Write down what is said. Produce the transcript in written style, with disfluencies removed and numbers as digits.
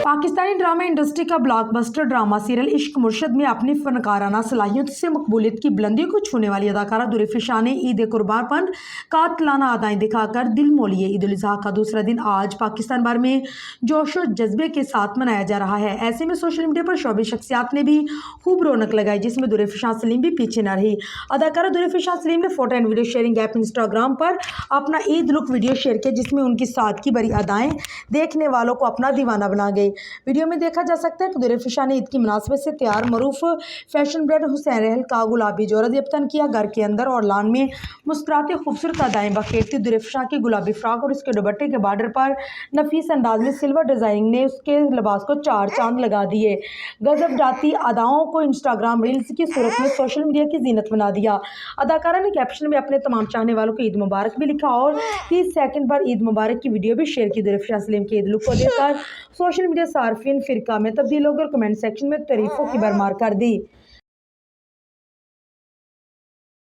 Pakistani drama industry का blockbuster drama serial इश्क मुर्शद में अपनी फनकाराना सलाहियत से मकबूलियत की बुलंदियों को छूने वाली अदाकारा दुरेफिशा ने ईद कुर्बान कातलाना अदाएं दिखाकर दिल मोह लिए। ईद उल अज़हा का दूसरा दिन आज पाकिस्तान भर में जोशो जज्बे के साथ मनाया जा रहा है। ऐसे में सोशल मीडिया पर शोबी शख्सियात ने भी खूब रौनक लगाई, जिसमें दुरेफिशा सलीम भी पीछे न रही। अदाकारा दुरेफिशा सलीम ने photo and video sharing app Instagram पर अपना ईद लुक वीडियो शेयर किया, जिसमें उनकी सादगी भरी अदाएं देखने वालों को अपना दीवाना बना गई। वीडियो में देखा जा सकता है कि दुरेफिशा ने ईद की मुनासबत से तैयार मरूफ फैशन ब्रांड हुसैन रहल का गुलाबी जोरा यफ्तन किया। घर के अंदर और लान में मुस्कुराते खूबसूरत अदाएं बखेरती दुरेफिशा की गुलाबी फ्रॉक और उसके दुपट्टे के बॉर्डर पर नफीस अंदाज में सिल्वर डिजाइनिंग ने उसके लिबास को चार चांद लगा दिए। गजब जाती अदाओं को इंस्टाग्राम रील्स की सूरत में सोशल मीडिया की जीनत बना दिया। अदाकारा ने कैप्शन में अपने तमाम चाहने वालों को ईद मुबारक भी लिखा और 30 सेकंड पर ईद मुबारक की वीडियो भी शेयर की। दुरेफिशा सलीम के ईद लुक को देखकर सोशल मीडिया सार्फिन फिरका में तब्दील हो गए और कमेंट सेक्शन में तारीफों की भरमार कर दी।